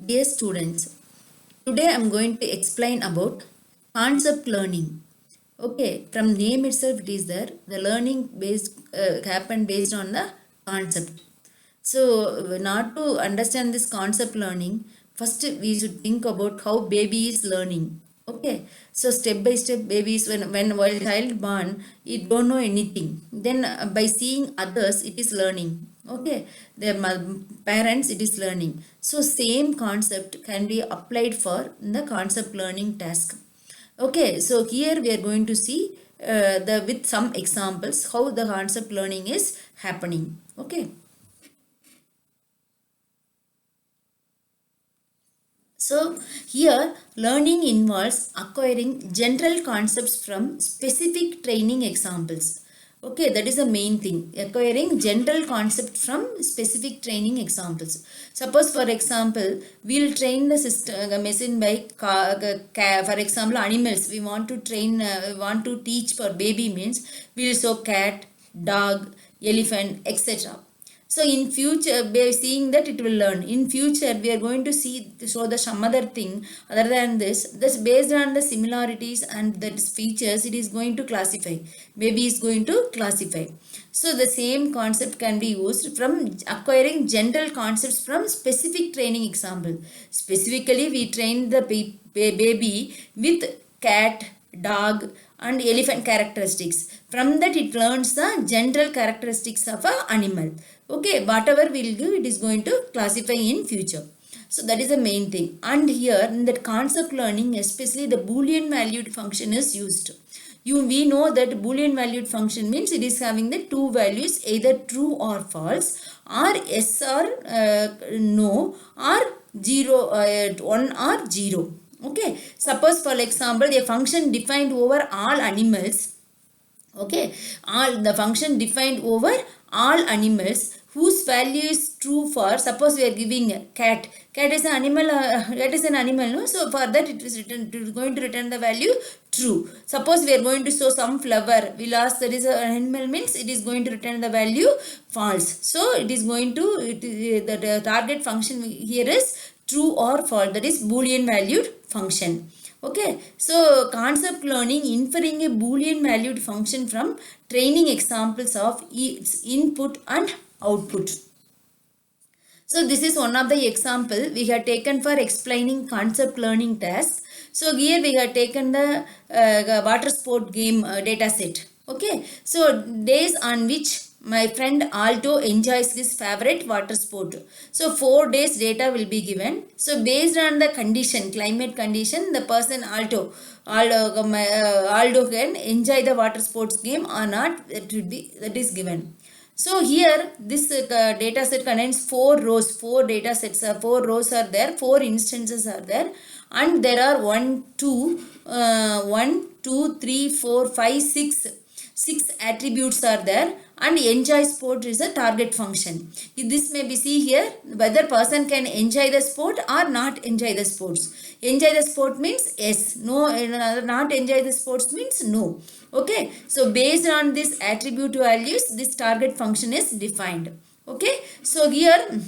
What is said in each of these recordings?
Dear students, today I am going to explain about concept learning. Okay, from name itself it is there. The learning based happen based on the concept. So, not to understand this concept learning, first we should think about how baby is learning. Okay, so step by step, babies when while child born, it don't know anything. Then by seeing others, it is learning. Okay, their parents, it is learning. So same concept can be applied for the concept learning task. Okay, so here we are going to see the with some examples how the concept learning is happening. Okay. So here learning involves acquiring general concepts from specific training examples. Okay, that is the main thing. Acquiring general concept from specific training examples. Suppose for example, we'll train the system machine by for example animals. We want to train, want to teach for baby means we'll show cat, dog, elephant, etc. So in future, by seeing that it will learn. In future, we are going to show the some other thing other than this. This based on the similarities and the features, it is going to classify. Maybe is going to classify. So the same concept can be used from acquiring general concepts from specific training example. Specifically, we train the baby with cat, dog, and elephant characteristics. From that, it learns the general characteristics of an animal. Okay, whatever we'll give, it is going to classify in future. So that is the main thing. And here in that concept learning, especially the Boolean valued function is used. We know that Boolean valued function means it is having the two values, either true or false, or yes or no, or 1 or 0. Okay, suppose for example a function defined over all animals. Okay, all the function defined over all animals whose value is true for, suppose we are giving a cat. Cat is an animal. Cat is an animal, no? So for that it is going to return the value true. Suppose we are going to show some flower. We'll ask that is an animal means it is going to return the value false. So it is going to the target function here is true or false. That is Boolean valued function. Okay, so concept learning inferring a Boolean valued function from training examples of its input and output. So this is one of the example we have taken for explaining concept learning task. So here we have taken the water sport game data set. Okay, so days on which my friend Alto enjoys his favorite water sport. So 4 days data will be given. So based on the condition, climate condition, the person Aldo can enjoy the water sports game or not, that is given. So here this data set contains 4 rows, 4 data sets are 4 rows are there, 4 instances are there, and there are 1, 2, 3, 4, 5, 6 attributes are there, and enjoy sport is a target function. This may be see here whether person can enjoy the sport or not enjoy the sports. Enjoy the sport means yes, no, not enjoy the sports means no. Okay, so based on this attribute values, this target function is defined. Okay, so here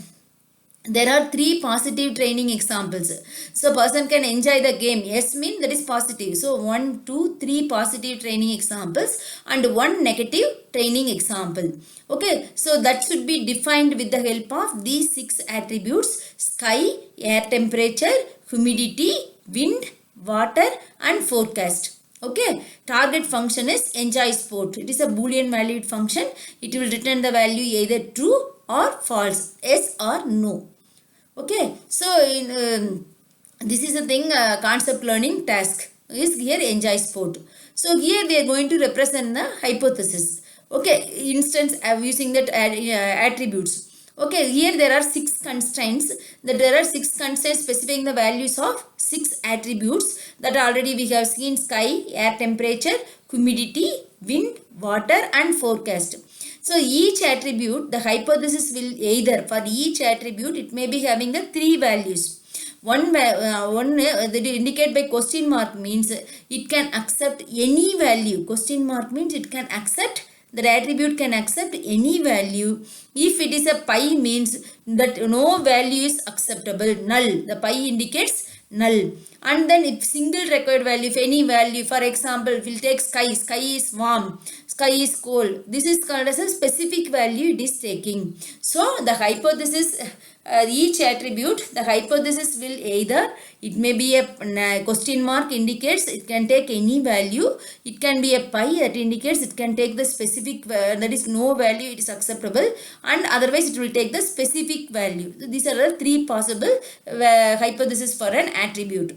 there are 3 positive training examples. So person can enjoy the game. Yes mean that is positive. So 1, 2, 3 positive training examples and 1 negative training example. Okay, so that should be defined with the help of these 6 attributes: sky, air temperature, humidity, wind, water, and forecast. Okay, target function is enjoy sport. It is a Boolean valued function. It will return the value either true or false, yes or no. Okay, so this is a thing concept learning task is here enjoy sport. So here we are going to represent the hypothesis. Okay, instance using that attributes. Okay, here there are 6 constraints. There are 6 constraints specifying the values of 6 attributes that already we have seen: sky, air temperature, humidity, wind, water, and forecast. So each attribute, the hypothesis will either, for each attribute, it may be having the 3 values. One that indicate by question mark means it can accept any value. Question mark means it can accept That attribute can accept any value. If it is a pi means that no value is acceptable, null. The pi indicates null. And then if single required value, if any value, for example, we'll take sky. Sky is warm. Sky is cold. This is called as a specific value it is taking. So the hypothesis, each attribute, the hypothesis will either, it may be a question mark indicates it can take any value. It can be a pi that indicates it can take the specific, that is no value, it is acceptable, and otherwise it will take the specific value. So these are the three possible hypotheses for an attribute.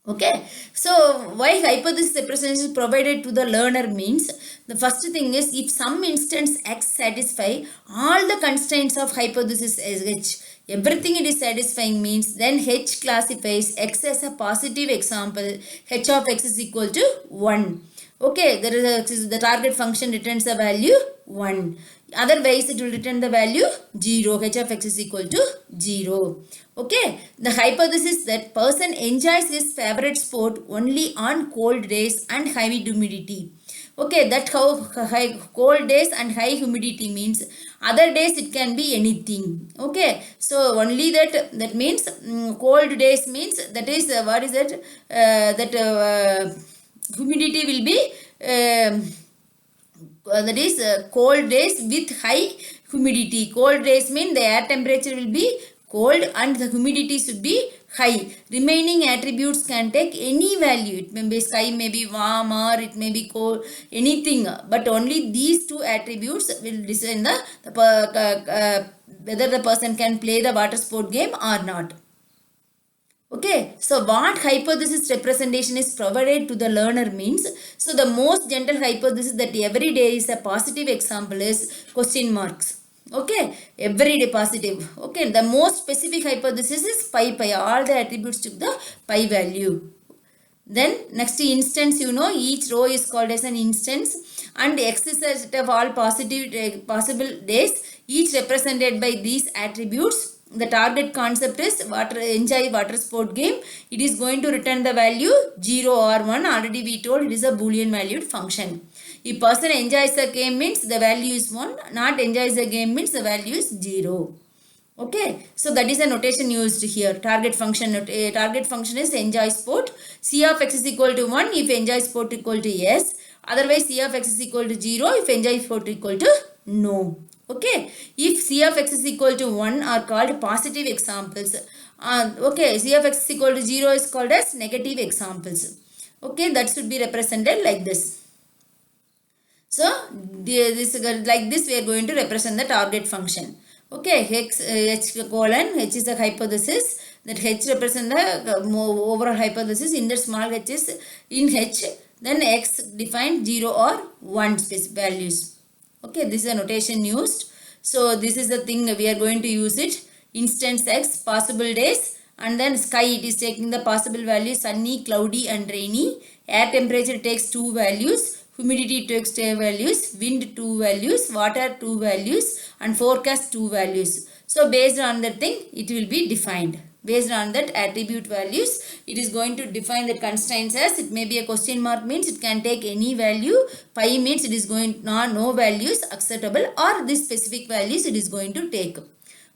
Okay, so why hypothesis representation is provided to the learner means, the first thing is if some instance X satisfy all the constraints of hypothesis as H, everything it is satisfying means then H classifies X as a positive example, H of X is equal to 1. Okay, there is the target function returns the value 1. Otherwise, it will return the value 0. H of X is equal to 0. Okay, the hypothesis that person enjoys his favorite sport only on cold days and high humidity. Okay, that how high cold days and high humidity means. Other days it can be anything. Okay, so only that means cold days means that is what is that humidity will be that is cold days with high humidity. Cold days mean the air temperature will be cold and the humidity should be high. Remaining attributes can take any value. It may be sky may be warm or it may be cold, anything. But only these two attributes will decide whether the person can play the water sport game or not. Okay, so what hypothesis representation is provided to the learner means, so the most general hypothesis that every day is a positive example is question marks. Okay, every day positive. Okay, the most specific hypothesis is pi. All the attributes took the pi value. Then next instance, each row is called as an instance and X is a set of all positive possible days, each represented by these attributes. The target concept is enjoy water sport game. It is going to return the value 0 or 1. Already we told it is a boolean valued function. If person enjoys the game means the value is 1. Not enjoys the game means the value is 0. Okay, so that is a notation used here. Target function is enjoy sport. C of X is equal to 1 if enjoy sport equal to yes. Otherwise C of X is equal to 0 if enjoy sport equal to no. Okay, if C of X is equal to 1 are called positive examples. Okay, C of X is equal to 0 is called as negative examples. Okay, that should be represented like this. So, like this we are going to represent the target function. Okay, H colon, H is the hypothesis. That H represents the overall hypothesis. In the small h is in H. Then X defined 0 or 1 specific values. Okay, this is a notation used. So this is the thing we are going to use it. Instance X, possible days, and then sky, it is taking the possible values sunny, cloudy and rainy. Air temperature takes 2 values. Humidity takes 2 values. Wind 2 values. Water 2 values. And forecast 2 values. So based on that thing, it will be defined. Based on that attribute values, it is going to define the constraints as, it may be a question mark means it can take any value, pi means it is going no values acceptable, or this specific values it is going to take.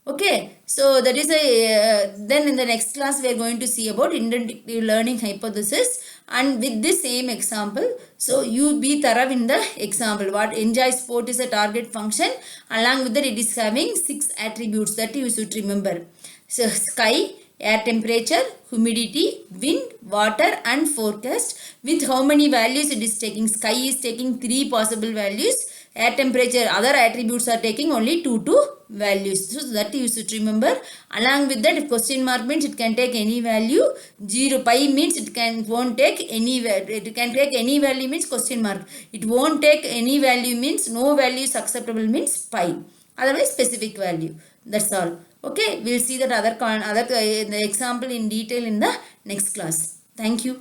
Okay, so that is a then in the next class we are going to see about inductive learning hypothesis, and with this same example, so you be thorough in the example. What enjoy sport is a target function, along with that it is having 6 attributes that you should remember. So sky, air temperature, humidity, wind, water and forecast. With how many values it is taking? Sky is taking 3 possible values. Air temperature, other attributes are taking only 2 values. So that you should remember. Along with that, if question mark means it can take any value. 0 pi means it won't take any value. It can take any value means question mark. It won't take any value means no value is acceptable means pi. Otherwise specific value. That's all. Okay, we'll see that other the example in detail in the next class. Thank you.